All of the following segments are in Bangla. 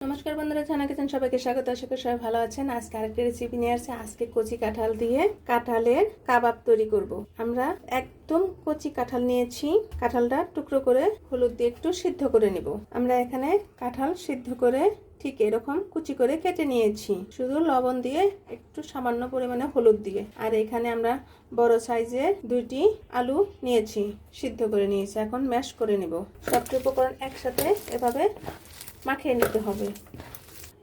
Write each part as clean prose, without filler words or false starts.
নমস্কার বন্ধুরা, ছানা কিচেন সবাইকে স্বাগত। আশা করি সবাই ভালো আছেন। আজকে আরেকটা রেসিপি নিয়ে আসছি। আজকে কচি কাঁঠাল দিয়ে কাঁঠালের কাবাব তৈরি করব। আমরা একদম কচি কাঁঠাল নিয়েছি। কাঁঠালটা টুকরো করে হলুদ দিয়ে একটু সিদ্ধ করে নিব। আমরা এখানে কাঁঠাল সিদ্ধ করে ঠিক এরকম কুচি করে কেটে নিয়েছি, শুধু লবণ দিয়ে একটু সামান্য পরিমাণে হলুদ দিয়ে। আর এখানে আমরা বড় সাইজের 2টি আলু নিয়েছি, সিদ্ধ করে নিয়েছি। এখন ম্যাশ করে নিব। সবটি উপকরণ একসাথে এভাবে মাখিয়ে নিতে হবে।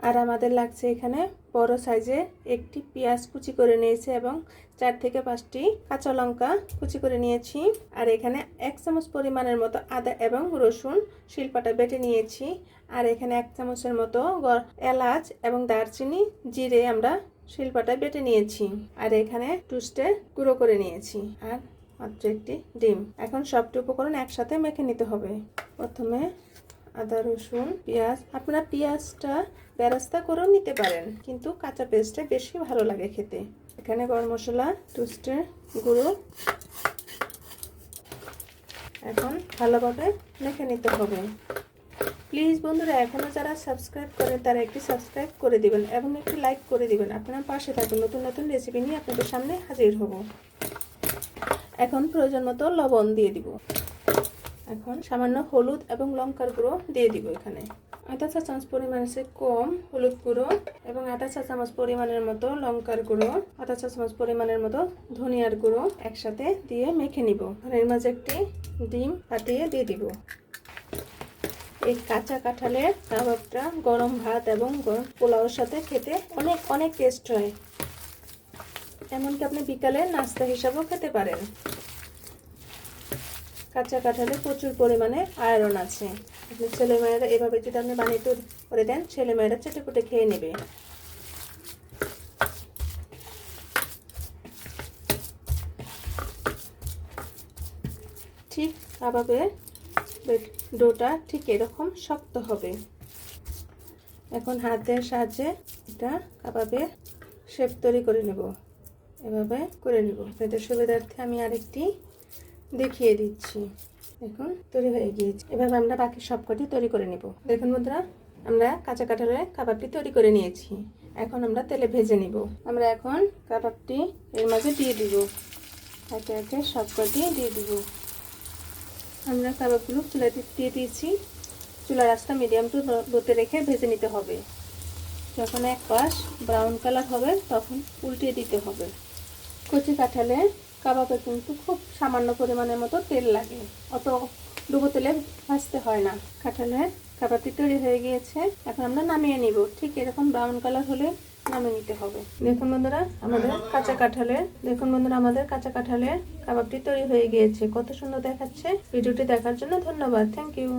আর আমাদের লাগছে এখানে বড় সাইজে একটি পেঁয়াজ কুচি করে নিয়েছি এবং 4 থেকে 5টি কাঁচা লঙ্কা কুচি করে নিয়েছি। আর এখানে 1 চামচ পরিমাণের মতো আদা এবং রসুন শিলপাটা বেটে নিয়েছি। আর এখানে 1 চামচের মতো এলাচ এবং দারচিনি জিরে আমরা শিলপাটায় বেটে নিয়েছি। আর এখানে টুস্টের গুঁড়ো করে নিয়েছি আর মাত্র একটি ডিম। এখন সবটি উপকরণ একসাথে মেখে নিতে হবে। প্রথমে আদা রসুন পেঁয়াজ, আপনারা পেঁয়াজটা বেরেস্তা করেও নিতে পারেন, কিন্তু কাঁচা পেস্টে বেশি ভালো লাগে খেতে। এখানে গরম মশলা, টুস্টের গুঁড়ো এখন ভালোভাবে মেখে নিতে হবে। প্লিজ বন্ধুরা, এখনও যারা সাবস্ক্রাইব করেন তারা একটি সাবস্ক্রাইব করে দিবেন এবং একটি লাইক করে দিবেন। আপনারা পাশে থাকুন, নতুন নতুন রেসিপি নিয়ে আপনাদের সামনে হাজির হব। এখন প্রয়োজন মতো লবণ দিয়ে দিব। এখন সামান্য হলুদ এবং লঙ্কার গুঁড়ো দিয়ে দিব। এখানে আধা চা চামচ পরিমাণের চেয়ে কম হলুদ গুঁড়ো এবং আধা চা চামচ পরিমাণের মতো লঙ্কার গুঁড়ো, আধা চা চামচ পরিমাণের মতো ধনিয়ার গুঁড়ো একসাথে দিয়ে মেখে নিব। এর মাঝে একটি ডিম ফাটিয়ে দিয়ে দিব। এই কাঁচা কাঁঠালের কাবাবটা গরম ভাত এবং গরম পোলাওর সাথে খেতে অনেক অনেক টেস্ট হয়। এমনকি আপনি বিকালে নাস্তা হিসাবেও খেতে পারেন। কাঁচা কাঁঠালে প্রচুর পরিমাণে আয়রন আছে। আপনি ছেলেমেয়েরা এভাবে যদি আপনি বানিয়ে করে দেন, ছেলেমেয়েরা চেটেপুটে খেয়ে নেবে। ঠিক কাবাবের ডোটা ঠিক এরকম শক্ত হবে। এখন হাতের সাহায্যে এটা কাবাবের শেপ তৈরি করে নেব। এভাবে করে নেব। আপনাদের সুবিধার্থে আমি আরেকটি দেখিয়ে দিচ্ছি। এখন তৈরি হয়ে গিয়েছে। এভাবে আমরা বাকি সবকটি তৈরি করে নেব। দেখুন বন্ধুরা, আমরা কাঁচা কাঁঠালের কাবাবটি তৈরি করে নিয়েছি। এখন আমরা তেলে ভেজে নিব। আমরা এখন কাবাবটি এর মাঝে দিয়ে দিব। একে একে সবকটি দিয়ে দিব। আমরা কাবাবগুলো চুলাতে দিয়ে দিয়েছি। চুলার আঁচটা মিডিয়াম টু লোতে রেখে ভেজে নিতে হবে। যখন এক পাশ ব্রাউন কালার হবে তখন উল্টিয়ে দিতে হবে। কচি কাঁঠালে কাবাবে কিন্তু খুব সামান্য পরিমাণের মতো তেল লাগে, অত ডুবো তেলে ভাজতে হয় না। কাঁঠালের কাবাবটি তৈরি হয়ে গিয়েছে। এখন আমরা নামিয়ে নিব। ঠিক এরকম ব্রাউন কালার হলে নামিয়ে নিতে হবে। দেখুন বন্ধুরা, আমাদের কাঁচা কাঁঠালের কাবাবটি তৈরি হয়ে গিয়েছে। কত সুন্দর দেখাচ্ছে। ভিডিওটি দেখার জন্য ধন্যবাদ। Thank you.